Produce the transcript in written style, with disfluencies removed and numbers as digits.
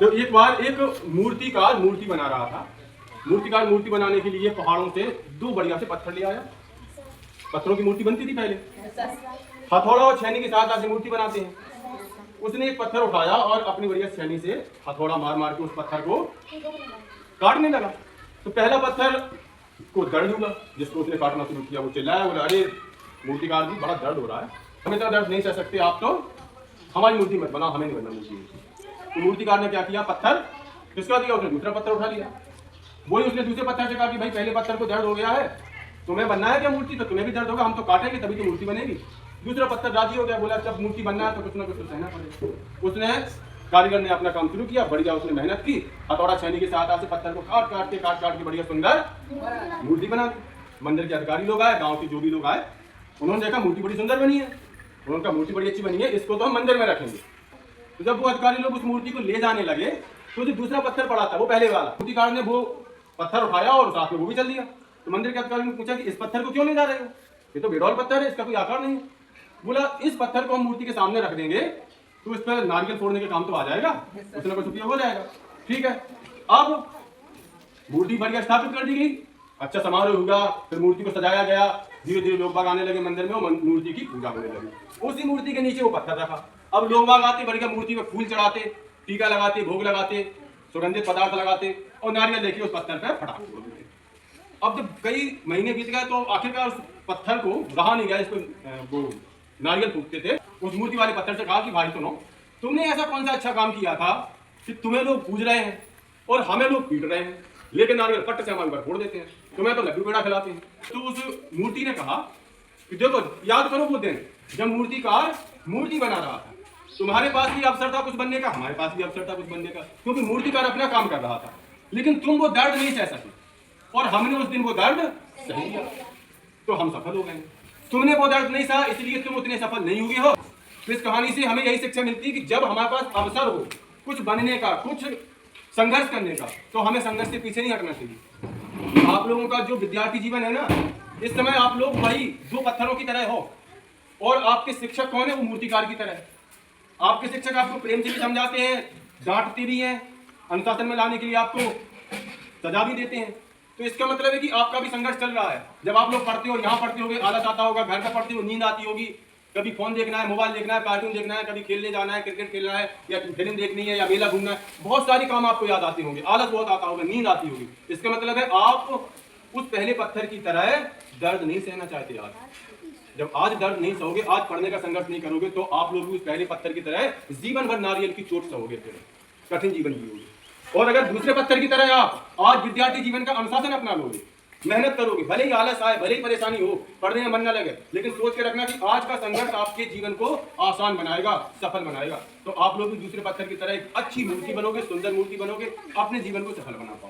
तो एक बार एक मूर्तिकार मूर्ति बना रहा था। मूर्तिकार मूर्ति बनाने के लिए पहाड़ों से दो बढ़िया से पत्थर ले आया। पत्थरों की मूर्ति बनती थी पहले, हथौड़ा और छेनी के साथ आज मूर्ति बनाते हैं। उसने एक पत्थर उठाया और अपनी बढ़िया छेनी से हथौड़ा मार मार के उस पत्थर को काटने लगा। तो पहला पत्थर को दर्द हुआ, जिसको उसने काटना शुरू किया। वो चिल्लाया, बोला अरे मूर्तिकार जी बड़ा दर्द हो रहा है, हमें तो दर्द नहीं सह सकते, आप तो हमारी मूर्ति मत बनाओ, हमें नहीं बनना मूर्ति। तो मूर्तिकार ने क्या किया, पत्थर किसका दिया, उसने दूसरा पत्थर उठा लिया। वही उसने दूसरे पत्थर से कहा कि भाई पहले पत्थर को दर्द हो गया है, तुम्हें बनना है क्या मूर्ति, तो तुम्हें भी दर्द होगा, हम तो काटेंगे तभी तो मूर्ति बनेगी। दूसरा पत्थर राजी हो गया, बोला जब मूर्ति बनना है तो कुछ ना कुछ तो सहना पड़ेगा। उसने कारीगर ने अपना काम शुरू किया, बढ़िया उसने मेहनत की, हथौड़ा छेनी के साथ पत्थर को काट काट के बढ़िया सुंदर मूर्ति बना दी। मंदिर के अधिकारी लोग आए, गांव के जो भी लोग आए, उन्होंने देखा मूर्ति बड़ी सुंदर बनी है, उन्होंने कहा मूर्ति बड़ी अच्छी बनी है, इसको तो हम मंदिर में रखेंगे। तो जब वो अधिकारी लोग उस मूर्ति को ले जाने लगे तो जो दूसरा पत्थर पड़ा था वो पहले वाला, मूर्तिकार ने वो पत्थर उठाया और साथ में वो भी चल दिया। तो मंदिर के अधिकारी ने पूछा कि इस पत्थर को क्यों ले जा रहे हो, ये तो बेडौल पत्थर है, इसका कोई आकार नहीं है। बोला इस पत्थर को हम मूर्ति के सामने रख देंगे तो इस पर नारियल फोड़ने के काम तो आ जाएगा, कुछ ना कुछ उपयोग हो जाएगा। ठीक है, अब मूर्ति बढ़िया स्थापित कर दी गई, अच्छा समारोह हुआ, फिर मूर्ति को सजाया गया, धीरे धीरे लोग बाग आने लगे मंदिर में, और मूर्ति की पूजा होने लगी। उसी मूर्ति के नीचे वो पत्थर रखा। अब लोग बाग आते, बढ़िया मूर्ति में फूल चढ़ाते, टीका लगाते, भोग लगाते, सुगंधित पदार्थ लगाते और नारियल लेके उस पत्थर पर फटाक छोड़ते। अब जब कई महीने बीत गए तो आखिरकार उस पत्थर को रहा नहीं गया, इसको वो नारियल फूकते थे। उस मूर्ति वाले पत्थर से कहा कि भाई सुनो, तुमने ऐसा कौन सा अच्छा काम किया था कि तुम्हें लोग पूज रहे हैं और हमें लोग पीट रहे हैं, लेकिन नारियल पट्ट से हमारे ऊपर फोड़ देते हैं, तुम्हें तो लड्डू पेड़ा खिलाते हैं। तो उस मूर्ति ने कहा कि देखो याद करो वो दिन जब मूर्तिकार मूर्ति बना रहा था, तुम्हारे पास भी अवसर था कुछ बनने का, हमारे पास भी अवसर था कुछ बनने का, क्योंकि मूर्तिकार अपना काम कर रहा था, लेकिन तुम वो दर्द नहीं सह सके और हमने उस दिन वो दर्द सह लिया तो हम सफल हो गए। तुमने वो दर्द नहीं सहा इसलिए तुम उतने सफल नहीं हुए हो। तो इस कहानी से हमें यही शिक्षा मिलती है कि जब हमारे पास अवसर हो कुछ बनने का, कुछ संघर्ष करने का, तो हमें संघर्ष से पीछे नहीं हटना चाहिए। आप लोगों का जो विद्यार्थी जीवन है ना, इस समय आप लोग वही दो पत्थरों की तरह हो और आपके शिक्षक कौन है, वो मूर्तिकार की तरह है। आपके शिक्षक आपको प्रेम से भी समझाते हैं, डांटते भी हैं, अनुशासन में लाने के लिए आपको सजा भी देते हैं। तो इसका मतलब है कि आपका भी संघर्ष चल रहा है। जब आप लोग पढ़ते हो, यहाँ पढ़ते होगे, आलस आता होगा, घर का पढ़ते हो नींद आती होगी, कभी फोन देखना है, मोबाइल देखना है, कार्टून देखना है, कभी खेलने जाना है, क्रिकेट खेलना है, या फिल्म देखनी है, या मेला घूमना है, बहुत सारी काम आपको याद आते होंगे, आलस बहुत आता होगा, नींद आती होगी। इसका मतलब है आप उस पहले पत्थर की तरह दर्द नहीं सहना चाहते। आज जब आज दर्द नहीं सहोगे, आज पढ़ने का संघर्ष नहीं करोगे, तो आप लोग उस पहले पत्थर की तरह जीवन भर नारियल की चोट सहोगे, फिर कठिन जीवन जियोगे। और अगर दूसरे पत्थर की तरह आप आज विद्यार्थी जीवन का अनुशासन अपना लोगे, मेहनत करोगे, भले ही आलस आए, भले ही परेशानी हो, पढ़ने में मन न लगे, लेकिन सोच के रखना कि आज का संघर्ष आपके जीवन को आसान बनाएगा, सफल बनाएगा, तो आप लोग भी दूसरे पत्थर की तरह एक अच्छी मूर्ति बनोगे, सुंदर मूर्ति बनोगे, अपने जीवन को सफल बना पाओगे।